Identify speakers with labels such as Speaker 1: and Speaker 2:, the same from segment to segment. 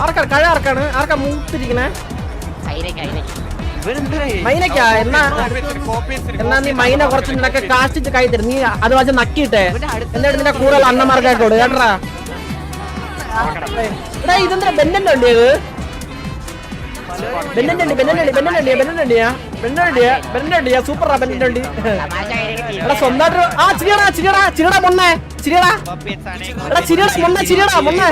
Speaker 1: ആർക്കാണ് കഴ ആർക്കാണ് ആർക്കാ മൂത്തിരിക്കണേ മൈനക്കാ എന്നാ നീ മൈന കുറച്ച് നിനക്ക് കാഷ്ടിച്ച് കൈ തരും നീ അത് വെച്ച് നക്കിയിട്ടെ എന്നിട്ട് നിന്റെ കൂടെ അണ്ണന്മാർക്കായിക്കോട് കേട്ടാ എടാ ഇതെന്താ ബെന്നന്റെ വണ്ടിയത് ബെന്നണ്ടിയാ സൂപ്പറാ ബെന്നന്റെ വണ്ടി എടാ സ്വന്തമായിട്ട് ചിരിയടാ മൊണ്ണേ ചിരിയടാ എടാ ചിരിയടാ മൊണ്ണേ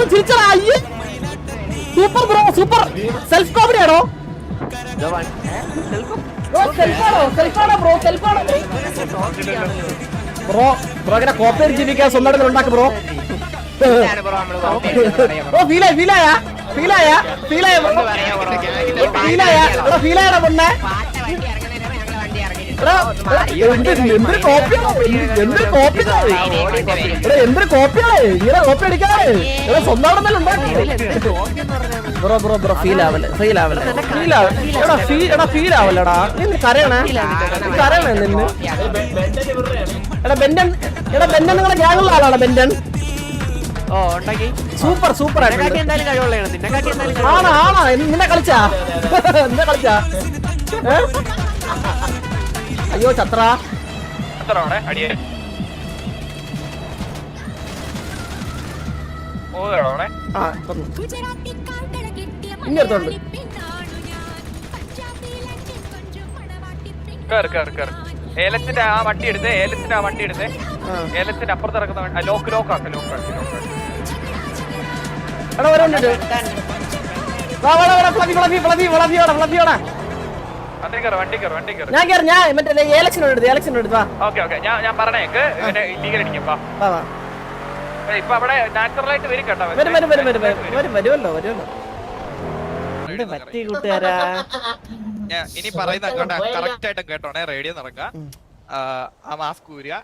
Speaker 1: ചിരിച്ചടാ അയ്യേ super bro super self comedy ആണോ ബ്രോ ഇങ്ങനെ കോപ്പി ജീവിക്കാൻ സ്വന്തമായിട്ട് ഉണ്ടാക്കും ബ്രോ ഫീലായടാ പൊണ്ണേ എന്തൊരു കോപ്പിയാണ് ഇങ്ങനെ കോപ്പി അടിക്കാതെ സ്വന്തം ബ്രോ ഫീൽ ആവല്ലടാ നിന്ന് കരയണേ നിന്ന് എടാ ബെന്റൻ നിങ്ങളെ ഗ്യാങ്ങുള്ള ആളാണ് ബെന്റൻ സൂപ്പർ ആണോ നിന്നെ കളിച്ചാ അയ്യോ ചത്ര ഇങ്ങടുത്തോണ്ട്
Speaker 2: ഏലത്തിന്റെ ആ വണ്ടി എടുത്ത് ഏലത്തിന്റെ അപ്പുറത്ത് ഇറക്കുന്ന ലോക്കാക്ക
Speaker 1: ഞാൻ മറ്റേ ഇലക്ഷൻ എടുത്ത്
Speaker 2: ഞാൻ പറഞ്ഞേക്ക് ഇല്ലീഗൽ അടിക്കും ഇപ്പൊ അവിടെ നാച്ചുറലായിട്ട് വരും കേട്ടോ
Speaker 1: വരുമല്ലോ കൂട്ടുകാരാ
Speaker 2: ഇനി പറയുന്ന കറക്റ്റ് ആയിട്ട് കേട്ടോണേ റേഡിയോ നടക്കാം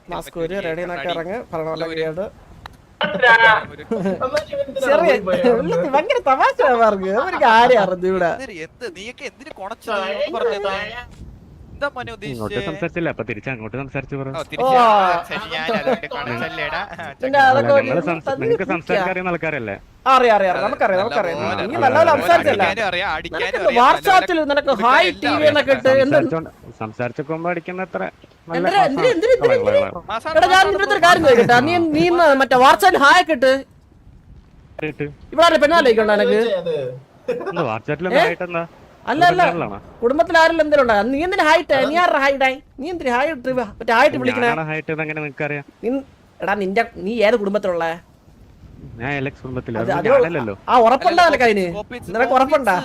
Speaker 1: മാസ്ക് റേഡിയോ ഇറങ്ങ് പറഞ്ഞ ഭയങ്കര തമാശ ഒരു കാര്യം അറിഞ്ഞു ഇവിടെ
Speaker 3: സംസാരിച്ചില്ല അപ്പൊ തിരിച്ചങ്ങോട്ട് സംസാരിച്ചു നിങ്ങൾക്ക് സംസാരിക്കാൻ അറിയുന്ന ആൾക്കാരല്ലേ
Speaker 1: അറിയാം നമുക്കറിയാം നീ നല്ലപോലെ സംസാരിച്ചല്ല വാട്സാപ്പിൽ നിനക്ക് ഹായ് ടി വി എന്നൊക്കെ ഇട്ട്
Speaker 3: സംസാരിച്ചപ്പോ അടിക്കുന്ന അത്ര
Speaker 1: ഞാൻ നിന്റെ ഒരു കാര്യം ചോദിക്കട്ടെ നീ മറ്റേ വാട്സാപ്പിൽ ഹായ് ഒക്കെ ഇട്ട് ഇവിടെ പെണ്ണാലോചിക്കണ്ട എനിക്ക്
Speaker 3: വാട്സാപ്പിൽ
Speaker 1: അല്ല കുടുംബത്തിൽ ആരെങ്കിലും എന്തെങ്കിലും ഉണ്ടാ നീ എന്തിനാ ഹായിട്ടെ നീ ആരുടെ ഹായിട്ടായി നീ എന്തിനാ ഹായ് മറ്റേ ഹായിട്ട് വിളിക്കണേ എടാ നീ ഏത് കുടുംബത്തിലുള്ള ആ ഉറപ്പുണ്ടാ നിനക്ക് അതിന് നിനക്ക് ഉറപ്പുണ്ടാ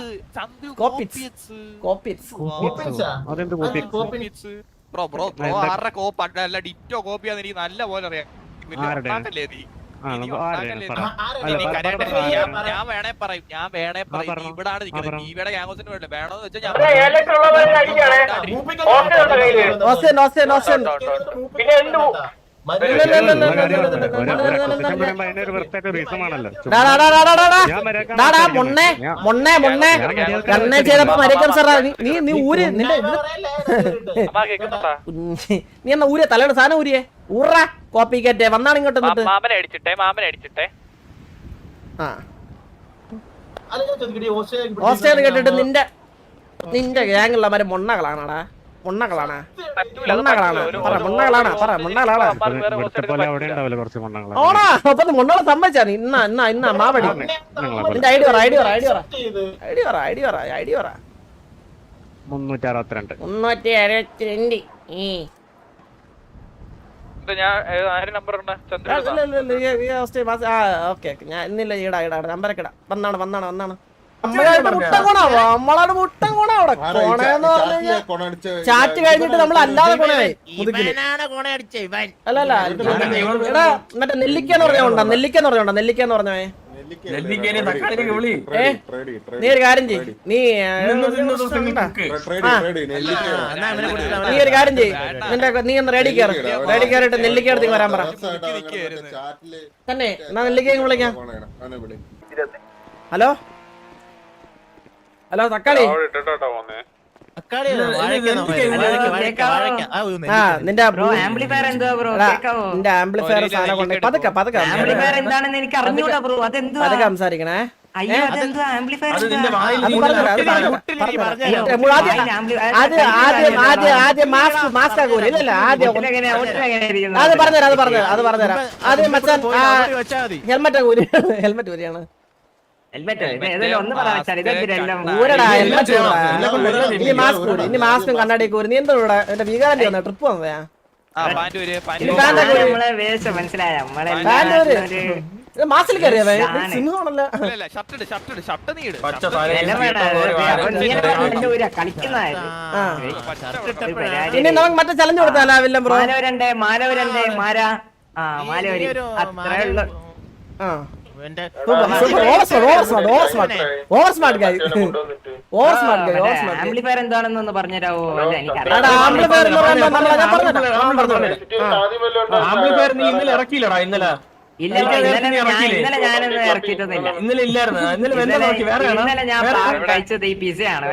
Speaker 2: നല്ല പോലെ അറിയാം ഞാൻ വേണേ പറയും ഇവിടാണ് നിൽക്കുന്നത് ഇവിടെ ഗ്യാങ്ങോസിന് വേണ്ട വേണോന്ന് വെച്ചാൽ
Speaker 1: നീ എന്നാ ഊരിയ തലയുടെ സാധനം ഊരിയേ ഊറ കോപ്പി കേറ്റേ വന്നാണ് ഇങ്ങോട്ട്
Speaker 2: മാമനെ അടിച്ചിട്ടെ
Speaker 1: ഓസ്ട്രേലിയ കേട്ടിട്ട് നിന്റെ ഗ്യാങ്ങുള്ള മാര് മൊണ്ണകളാണാടാ മൊണ്ണകളാണ് ഓണാ അപ്പൊ മൊണ്ണകളെ സമ്മതിച്ചാ ഇന്ന മാവടി നിന്റെ ഐഡി പറ 362 ഞാൻ ഇന്നില്ല ഈടാ നമ്പരൊക്കെ ഇടാം വന്നാണ് നമ്മളാണ് മുട്ടൻ കോണ അവിടെ കോണയെന്ന് പറഞ്ഞു ചാറ്റ് കഴിഞ്ഞിട്ട് നമ്മൾ അല്ലാതെ കോണയായി അല്ലല്ല എടാ മറ്റേ നെല്ലിക്കാന്ന് പറഞ്ഞോണ്ടാ നീ ഒരു കാര്യം ചെയ്യ് നീ ഒരു കാര്യം ചെയ്യ് നീ ഒന്ന് റെഡി കയറിട്ട് നെല്ലിക്കടുത്തേക്ക് വരാൻ പറ തന്നെ എന്നാ നെല്ലിക്ക വിളിക്കാം ഹലോ തക്കാളി നിന്റെ
Speaker 4: ആംപ്ലിഫയർ എന്തുവാ ബ്രോ? കേക്കാവോ?
Speaker 1: നിന്റെ ആംപ്ലിഫയർ സാധനം കൊണ്ട് പതുക്കെ
Speaker 4: ആംപ്ലിഫയർ എന്താണെന്ന് എനിക്ക് അറിഞ്ഞൂടാ ബ്രോ. അതെന്തുവാ?
Speaker 1: പതുക്കെ സംസാരിക്കണേ.
Speaker 4: അയ്യോ അതെന്തുവാ ആംപ്ലിഫയർ?
Speaker 1: ആദ്യം മാസ്ക് ആകൂല. ഇല്ലല്ല ആദ്യം അത് പറഞ്ഞുതരാം. ആദ്യം മച്ചാൻ ഹെൽമെറ്റ് ആകൂല. ഹെൽമെറ്റ് ഊരിയാണ്. ഊരടാ ഹെൽമെറ്റ്. ഇനി മാസ്കും കണ്ണാടിയൊക്കെ ഊരി. നീ എന്താ ഇവിടെ എന്റെ വീഗാന്റെ വന്ന ട്രിപ്പ് വന്നതാ? മാസിൽ കയറിയാവേ സിംഹമാണല്ലോ. ഇനി നമുക്ക് മറ്റേ ചലഞ്ച് കൊടുത്താലോ വില്ലം ബ്രോ?
Speaker 4: ആംപ്ലിഫയർ എന്താണെന്നൊന്ന് പറഞ്ഞുതരാവോ? ഇല്ല ഇന്നലെ ഞാനൊന്നും ഇറക്കിയിട്ടൊന്നുമില്ല. ഇന്നലെ ഞാൻ കഴിച്ചത് ഈ പിസയാണ്.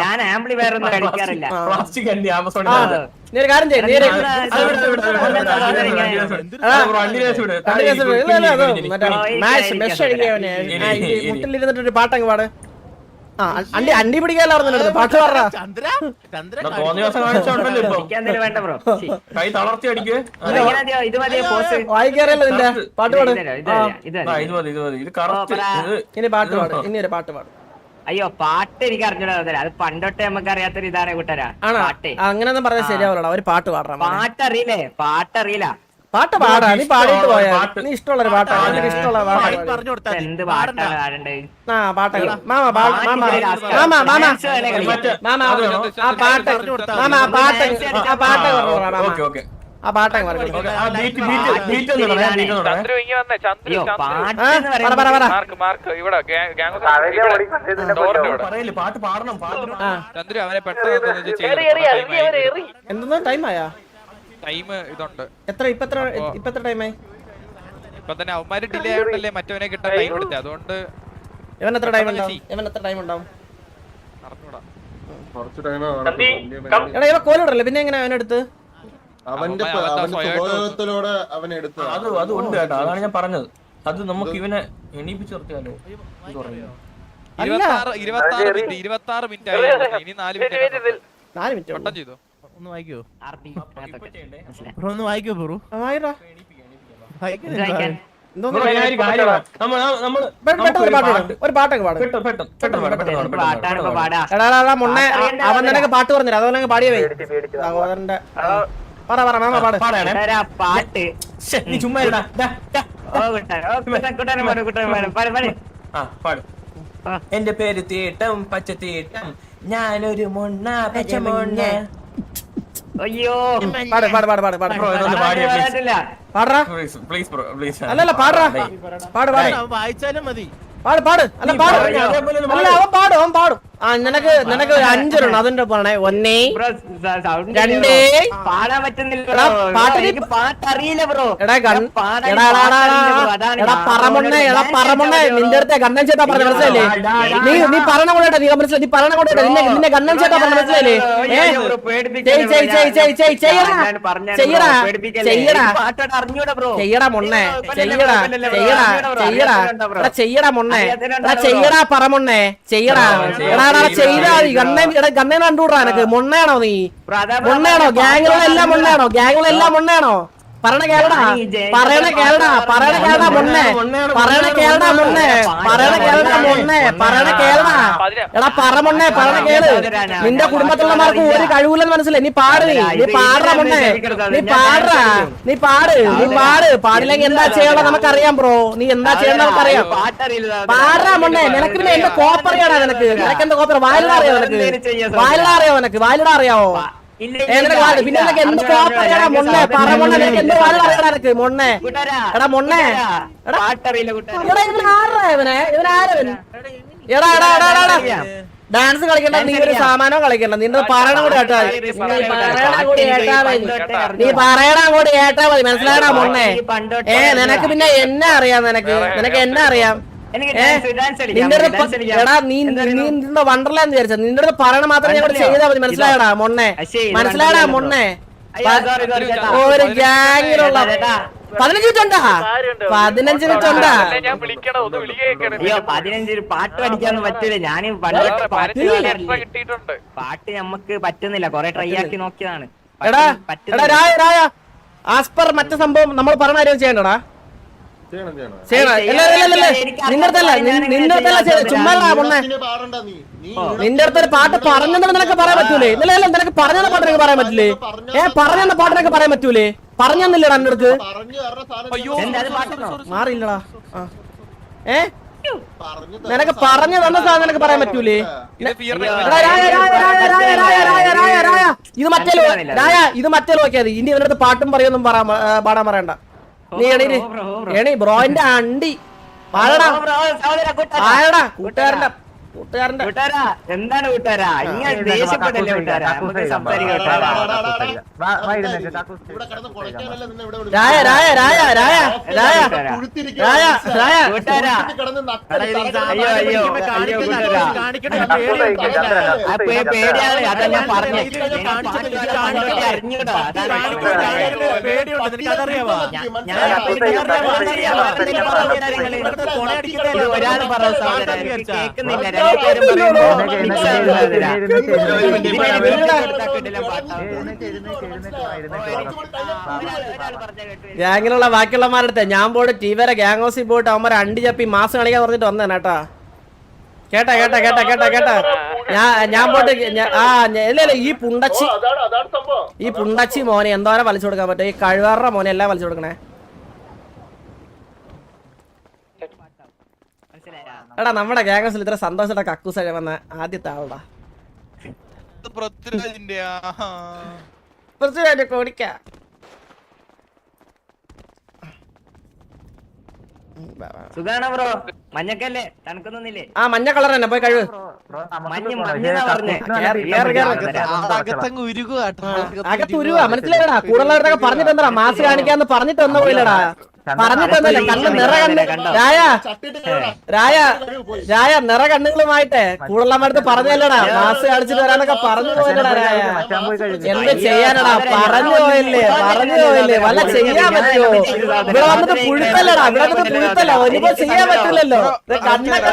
Speaker 4: ഞാൻ ആംപ്ലിഫയർ ഒന്നും കഴിക്കാറില്ല.
Speaker 1: കാര്യം മുട്ടിലിരുന്നിട്ടൊരു പാട്ടങ്ങ് പാട്. അണ്ടി പിടിക്കാറുണ്ട്. പാട്ട് പാടാ.
Speaker 4: വേണ്ട ബ്രോ.
Speaker 1: വായിക്കാറിയല്ലോ നിന്റെ പാട്ട് പാട്. ഇനി പാട്ട് പാട്. ഇനി ഒരു പാട്ട് പാട്.
Speaker 4: അയ്യോ പാട്ട് എനിക്ക് അറിഞ്ഞൂടാ. അത് പണ്ടൊട്ടെ നമുക്ക് അറിയാത്തൊരു ഇതാണ് കൂട്ടരാ. പാട്ട്
Speaker 1: അങ്ങനെയൊന്നും പറഞ്ഞാൽ ശരിയാവില്ല. ഒരു പാട്ട് പാടാം.
Speaker 4: പാട്ടറിയില്ലേ? പാട്ടറിയില്ല.
Speaker 1: പാട്ട് പാടാ. നീ പാടിയിട്ട് പോയാ. നീ ഇഷ്ടമുള്ളൊരു പാട്ടാണ്. നിനക്ക് ഇഷ്ടമുള്ള പാട്ട്.
Speaker 4: എന്ത് പാട്ടാണ് പാടണ്ടേ?
Speaker 1: പാട്ടങ്ങൾ മാമ ആ പാട്ട് ആ പാട്ടങ്ങ് എന്തെന്നാ ടൈം ആയാ?
Speaker 2: ടൈം ഇതുണ്ട്.
Speaker 1: ഇപ്പത്ര ടൈമായി?
Speaker 2: ഇപ്പൊ തന്നെ അവന്മാര് ഡിലേ ആയോണ്ടല്ലേ മറ്റവനെ കിട്ടാൻ ടൈം എടുത്തത്. അതുകൊണ്ട്
Speaker 1: ഇവൻ എത്ര ടൈം ഉണ്ടാവും? എടാ ഇവ കോലിടല്ലേ പിന്നെ എങ്ങനെ അവനെടുത്ത്?
Speaker 5: അവന്റെ സ്വഭാവത്തിലൂടെ അവനെ എടുത്തു.
Speaker 6: അത് ഉണ്ട് കേട്ടോ. അതാണ് ഞാൻ പറഞ്ഞത്. അത് നമുക്ക് ഇവനെ എണീപ്പിച്ച് നിർത്തിയാലോ?
Speaker 2: 26 മിനിറ്റ് ആയി. ഇനി 4 മിനിറ്റ് പെട്ടെന്ന് ചെയ്തോ.
Speaker 7: ഒന്ന് വായിക്കോ ബ്രോ? ഒന്ന് വായിക്കോ ബ്രോ?
Speaker 1: ഒരു പാട്ടൊക്കെ അവൻ നിനക്ക് പാട്ട് പറഞ്ഞില്ല. അതുപോലെ പാടിയവേ സഹോദരന്റെ
Speaker 4: പാട്ട്
Speaker 6: ചുമ്മാ എന്റെ പേര് തീട്ടം പച്ചത്തീട്ടം, ഞാനൊരു മൊണ്ണ പച്ചമൊണ്ണ.
Speaker 4: അയ്യോ
Speaker 1: അല്ലല്ല പാടാ.
Speaker 7: വായിച്ചാലും മതി.
Speaker 1: പാട് അല്ല പാട്. അല്ല അവൻ പാടും. നിനക്ക് 5 റൺ അതിന്റെ പറഞ്ഞേ. 1 2
Speaker 4: പാടാൻ പറ്റുന്നില്ല. പാട്ടറിയില്ല ബ്രോ.
Speaker 1: പറമൊണ്ണേ നിന്റെ അടുത്ത് ഗണ്ണൻ ചേട്ടാ പറഞ്ഞ മനസ്സിലല്ലേ? നീ പറഞ്ഞ കൂടെ നീ മനസ്സിലായി. നീ പറഞ്ഞ കൂടെ നിന്നെ ഗണ്ണൻ ചേട്ടാ പറഞ്ഞ മനസ്സിലല്ലേ? ചെയ്യടാ മൊണ്ണേ. ചെയ്യടാ മൊണ്ണേ. ചെയ്യടാ പറമൊണ്ണേ. ചെയ്യടാ ഗണ്ണേനെ കണ്ടുകൂടാ എനക്ക്. മൊണ്ണയാണോ നീ? മൊണ്ണയാണോ? ഗ്യാങ്ങുകളെല്ലാം മൊണ്ണയാണോ? പറയണ കേളടാ മൊണ്ണേ. എടാ പറമൊണ്ണേ പറയണ കേള്. നിന്റെ കുടുംബത്തിലുള്ളമാർക്ക് ഒരു കഴിവില്ലെന്ന് മനസ്സിലായി. നീ പാടാ മൊണ്ണേ. നീ പാട്. പാടില്ലെങ്കിൽ എന്താ ചെയ്യണം നമുക്കറിയാം ബ്രോ. നീ എന്താ ചെയ്യണം നമുക്കറിയാം. പാടാ മൊണ്ണേ. നിനക്ക് പിന്നെ എന്റെ കോപ്പറിയാടാ. നിനക്ക് എന്താ കോപ്പറ? വായിലിടാറിയാവോ നിനക്ക്? വായിലിടാറിയാവോ? പിന്നെ എന്ത് കോപ്പറിയാടാ മൊണ്ണേ? പറമൊണ്ണേ. നിനക്ക് എന്ത് വായിലിടാറിയാടാ നിനക്ക് മൊണ്ണേ? എടാ മൊണ്ണേ. ഡാൻസ് കളിക്കണ്ട. നീ ഒരു സാമാനോ കളിക്കണ്ട. നിന്റെ പറയണ കൂടി കേട്ടാ മതി. നീ പറയണ കൂടി കേട്ടാ മതി. മനസ്സിലായടാ മൊണ്ണേ? നിനക്ക് പിന്നെ എന്നെ അറിയാം. നിനക്ക് എന്നെ അറിയാം. നിന്റെ എടാ നീ നിന്റെ വണ്ടർലാന്ന് വിചാരിച്ച നിന്റെ അടുത്ത് പറയണ മാത്രം ഞങ്ങൾ ചെയ്താൽ മതി. മനസ്സിലായടാ മൊണ്ണെ, മനസ്സിലായടാ മൊണ്ണെ. ഒരു ഗ്യാങ്ങിലുള്ള 15 മിനിറ്റ് ഉണ്ടാ, 15 മിനിറ്റ് ഉണ്ടാ.
Speaker 2: ഞാൻ വിളിക്കണം, ഒന്ന് വിളി കേൾക്കണം.
Speaker 4: അയ്യോ 15 പാട്ട് പഠിക്കാനൊന്നും പറ്റൂല. ഞാൻ
Speaker 2: കിട്ടിയിട്ടുണ്ട്.
Speaker 4: പാട്ട് നമുക്ക് പറ്റുന്നില്ല, കൊറേ ട്രൈ ആക്കി നോക്കിയതാണ്.
Speaker 1: എടാ രായ ആസ്പർ മറ്റേ സംഭവം നമ്മൾ പറഞ്ഞ കാര്യം ചെയ്യണ്ടടാ. ചുമ്മാ പൊണ്ണെ, നിന്റെ അടുത്തൊരു പാട്ട് പറഞ്ഞെന്ന് നിനക്ക് പറയാൻ പറ്റൂലേ? ഇല്ല നിനക്ക് പറഞ്ഞെന്ന പാട്ട് നിനക്ക് പറയാൻ പറ്റില്ലേ? പറഞ്ഞെന്ന പാട്ട് നിനക്ക് പറയാൻ പറ്റൂലേ? പറഞ്ഞെന്നില്ലടാ എന്റെ അടുത്ത്. മാറിയില്ലടാ. നിനക്ക് പറഞ്ഞു തന്ന സാധനം നിനക്ക് പറയാൻ പറ്റൂലേ? ഇത് മറ്റേ ഇത് മറ്റേ നോക്കിയാൽ ഇനി ഇവരുടെ അടുത്ത് പാട്ടും പറയൊന്നും പാടാൻ പറയണ്ട. നീ എണീ ബ്രോന്റെ അണ്ടി പാടടാ. ആയടാ കൂട്ടുകാരന്റെ
Speaker 4: എന്താണ് കൂട്ടുകാരാ? ഇങ്ങനെ ദേഷ്യപ്പെട്ടല്ലേ കൂട്ടുകാരാ? നമുക്ക് സംസാരിക്കാം. പേടിയാണ്, അതാ ഞാൻ പറഞ്ഞു. ഒരാൾ പറഞ്ഞു കേൾക്കുന്നില്ല.
Speaker 1: ഗ്യാങ്ങിലുള്ള ബാക്കിയുള്ളമാരുടെ ഞാൻ പോയിട്ട് ടീവരെ ഗ്യാങ് ഹൗസിൽ പോയിട്ട് അവന്മാർ അണ്ടി ചപ്പി മാസം കളിക്കാൻ പറഞ്ഞിട്ട് വന്നേ കേട്ടാ. ഞാൻ പോയിട്ട് ഇല്ല ഈ പുണ്ടച്ചി മോനെ എന്തോരം വലിച്ചു കൊടുക്കാൻ പറ്റും? ഈ കഴിവാറുടെ മോനെ എല്ലാം വലിച്ചു കൊടുക്കണേ. എടാ നമ്മുടെ ഗ്യാങ് ഹൗസിൽ ഇത്ര സന്തോഷത്തോടെ കക്കൂസ് വന്ന ആദ്യത്തെ ആളടാ. പൃഥ്വിരാജ് കോടിക്ക.
Speaker 4: സുഖാണോ ബ്രോ? മഞ്ഞക്കല്ലേ, തണുക്കൊന്നില്ലേ?
Speaker 1: ആ മഞ്ഞ കളർ തന്നെ, പോയി കഴിവ്. അകത്ത് ഉരുവാ, മനസ്സിലായടാ? കൂടുതലുള്ളവരൊക്കെ പറഞ്ഞിട്ട് എന്താ മാസ് കാണിക്കാന്ന് പറഞ്ഞിട്ട് ഒന്നും പോയില്ലടാ. പറഞ്ഞിട്ടൊന്നല്ലേ കണ്ണ് നിറ കണ്ണ് രായ നിറ കണ്ണുകളുമായിട്ടെ കൂടുതലുള്ളവരടുത്ത് പറഞ്ഞല്ലടാ മാസ് കാണിച്ചിട്ട് വരാനൊക്കെ പറഞ്ഞു പോയില്ലടാ രായ. എന്ത് ചെയ്യാനടാ? പറഞ്ഞു പോയില്ലേ വല്ല ചെയ്യാൻ പറ്റുമോ? ഇവിടെ വന്നിട്ട് പുഴുത്തല്ലടാ, ഒരിപ്പോ ചെയ്യാൻ പറ്റില്ലല്ലോ. കണ്ണൊക്കെ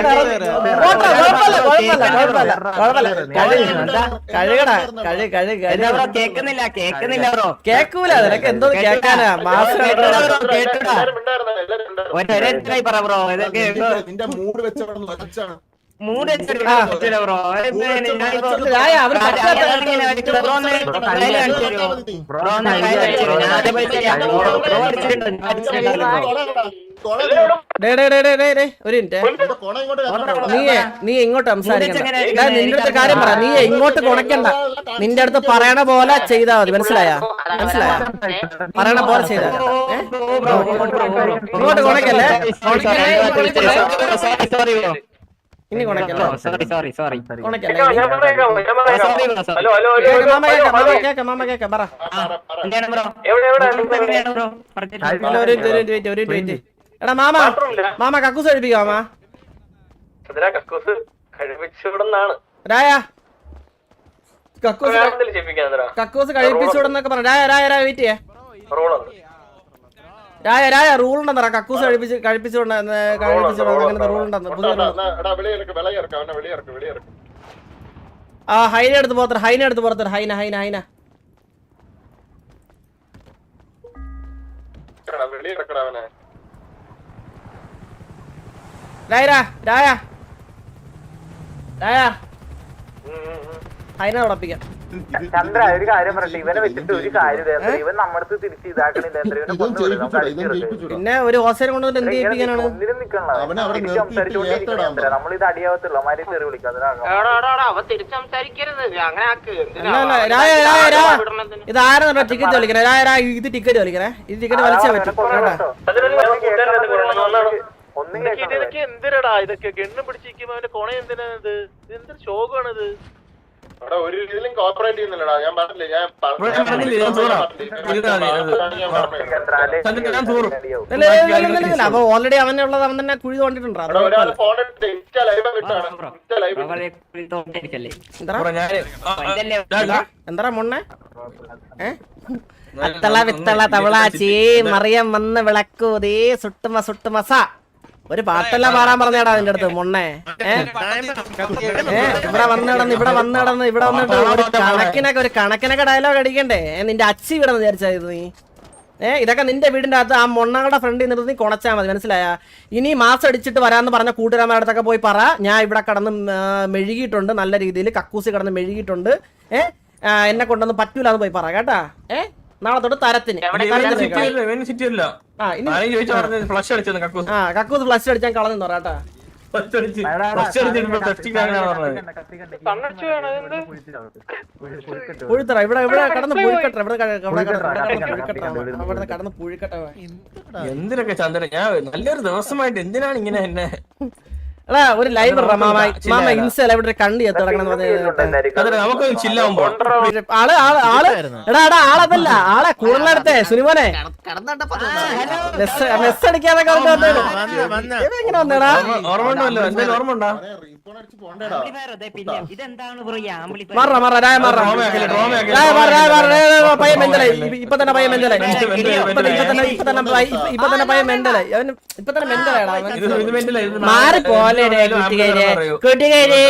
Speaker 1: കഴുകടാ കേക്കുന്നില്ല ബ്രോ. കേക്കൂല, നിനക്ക് എന്തോ കേക്കാനാ? മാസ് ഒരു മിനിറ്റ്, നീ ഇങ്ങോട്ട് സംസാരിക്കണ്ട. നിന്റെ അടുത്ത് കാര്യം പറ. നീ ഇങ്ങോട്ട് കുണക്കണ്ട, നിന്റെ അടുത്ത് പറയണ പോലെ ചെയ്താ മതി. മനസ്സിലായ പറയണ പോലെ ചെയ്താ ഇങ്ങോട്ട് കുണക്കല്ലേ. ഇനി കുണക്കല്ലോ. മാമ കേക്കാം പറ. എടാ മാമ കക്കൂസ് കഴിപ്പിക്കാം. രായ കക്കൂസ് കഴിപ്പിച്ചൂടെന്നൊക്കെ പറഞ്ഞു. രായ വെയിറ്റ് ചെയ്യേ. രായ റൂൾ ഉണ്ടെന്നറ കക്കൂസ് കഴിപ്പിച്ചോണ്ട് അങ്ങനത്തെ റൂൾ ഉണ്ടെന്ന്. ആ ഹൈന എടുത്ത് പോത്തറ ഹൈന രായ ഹൈന ഉടപ്പിക്കാം.
Speaker 8: ചന്ദ്ര ഒരു കാര്യം പറയട്ടെ, ഇവനെ വെച്ചിട്ട് ഒരു കാര്യം ഇവൻ നമ്മുടെ തിരിച്ച് ഇതാക്കണില്ല.
Speaker 1: പിന്നെ ഒരു ഹോസ്റ്റൽ കൊണ്ടുവന്നിട്ട് എന്ത് ചെയ്യിപ്പിക്കാനാണ്?
Speaker 8: നമ്മളിത് അടിയാവത്തുള്ളൂ, അവന്മാരെ തെറി വിളിക്കാം.
Speaker 1: ഇത് ആരാ ടിക്കറ്റ് വലിക്കണേ? ഇത് ടിക്കറ്റ് വലിക്കണേ. ഇത് ടിക്കറ്റ് വലിച്ചാ പറ്റും.
Speaker 2: എന്തിനടാ ഇതൊക്കെ ഗണ്ണും പിടിച്ചിരിക്കുമ്പോ അവന്റെ കൊണ എന്തിനാ? ഇത് എന്തൊരു ശോകമാണിത്?
Speaker 5: അവിടെ ഒരു രീതിയിലും കോപ്പറേറ്റ് ചെയ്യുന്നില്ലടാ. ഞാൻ പറഞ്ഞില്ലേ, ഞാൻ
Speaker 1: അപ്പൊ ഓൾറെഡി അവനുള്ളത് അവൻ തന്നെ കുഴി തോണ്ടിട്ടുണ്ടോ? എന്താ മൊണ്ണെ അത്തള വിത്തള തവളാച്ചി മറിയം വന്ന് വിളക്കൂതേ സുട്ടുമസ ഒരു പാട്ടെല്ലാം പാടാൻ പറഞ്ഞാടാ നിന്റെ അടുത്ത് മൊണ്ണെ. ഇവിടെ വന്നിട്ട് ഒരു കണക്കിനൊക്കെ ഡയലോഗ് അടിക്കണ്ടേ? നിന്റെ അച്ചി ഇവിടെ വിചാരിച്ചത് നീ? ഇതൊക്കെ നിന്റെ വീടിന്റെ അകത്ത് ആ മൊണ്ണകളുടെ ഫ്രണ്ടിൽ നിന്നിട്ട് നീ കൊണച്ചാൽ മതി, മനസ്സിലായ? ഇനി മാസം അടിച്ചിട്ട് വരാന്ന് പറഞ്ഞ കൂട്ടുകാരന്മാരുടെ അടുത്തൊക്കെ പോയി പറ, ഞാൻ ഇവിടെ കിടന്ന് മെഴുകിയിട്ടുണ്ട്, നല്ല രീതിയിൽ കക്കൂസി കിടന്ന് മെഴുകിയിട്ടുണ്ട്, എന്നെ കൊണ്ടൊന്നും പറ്റൂലെന്ന് പോയി പറ കേട്ടാ. നാളെ തൊട്ട് തരത്തിന് കക്കൂസ് ഫ്ലഷ് അടിച്ചാൽ കളഞ്ഞു കേട്ടാ. പുഴുത്തറ ഇവിടെ കടന്ന് പുഴുക്കട്ട, ഇവിടെ കടന്ന് പുഴുക്കട്ട.
Speaker 6: എന്തിനൊക്കെ ചന്ദ്രൻ, ഞാൻ നല്ലൊരു ദിവസമായിട്ട് എന്തിനാണ് ഇങ്ങനെ എന്നെ
Speaker 1: എടാ ഒരു ലൈവ് മാമ ഇൻസ്റ്റ ഇവിടെ കണ്ടി എത്തടക്കണം
Speaker 6: നമുക്ക് ചില്ലാവുമ്പോ
Speaker 1: എടാ ആളതല്ല, ആളെ കൂടുതലെടുത്തേ സുനിമോനെ മെസ് അടിക്കാതൊക്കെ എങ്ങനെ വന്നേടാ?
Speaker 6: ഓർമ്മ ഉണ്ടല്ലോ, എന്തായാലും ഓർമ്മ ഉണ്ടാ?
Speaker 1: പയ്യൻ മെന്തലായി, ഇപ്പൊ തന്നെ പയ്യൻ മെന്തലായി, ഇപ്പൊ തന്നെ പയ്യൻ മെന്തലായി, ഇപ്പൊ തന്നെ മെന്തലായിടാ. മാറിപ്പോലെ കൂട്ടുകാരെ അയ്യോ കൂട്ടുകാരെ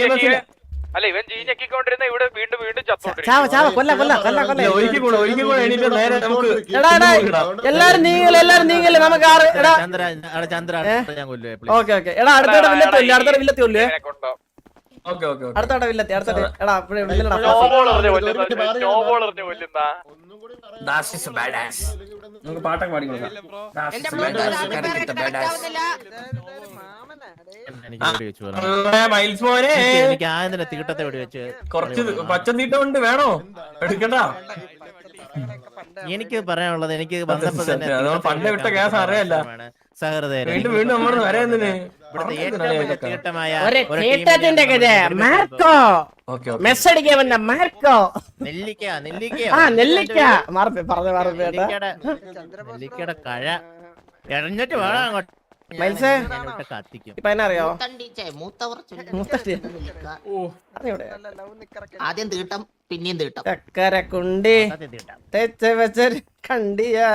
Speaker 1: നമുക്ക്
Speaker 2: അല്ല ഇവൻ ജീഞ്ഞക്കിക്കൊണ്ടിരുന്ന ഇവിടെ വീണ്ടും
Speaker 1: എല്ലാരും നീങ്ങല് നമുക്ക് അടുത്തോടെ വില്ലത്തി കൊല്ലേ, അടുത്തോടെ വില്ലത്തി എടാ
Speaker 6: നമുക്ക് പാട്ടൊക്കെ പാടി കൊടുക്കാം. കുറച്ച് പച്ച തീട്ടമുണ്ട്, വേണോ? എടുക്കണ്ട.
Speaker 7: എനിക്ക് പറയാനുള്ളത്, എനിക്ക്
Speaker 6: പണ്ട് വിട്ട ഗ്യാസ് അറിയല്ല വീണ്ടും വീണ്ടും നമ്മൾ വരാതിന്
Speaker 7: നെല്ലിക്കയുടെ കഴ എറിഞ്ഞിട്ട് വേണം അങ്ങോട്ട്
Speaker 1: അറിയോ?
Speaker 9: ആദ്യം തീട്ടം പിന്നെയും തീട്ടം
Speaker 1: ചക്കര കുണ്ടി കണ്ടിയാ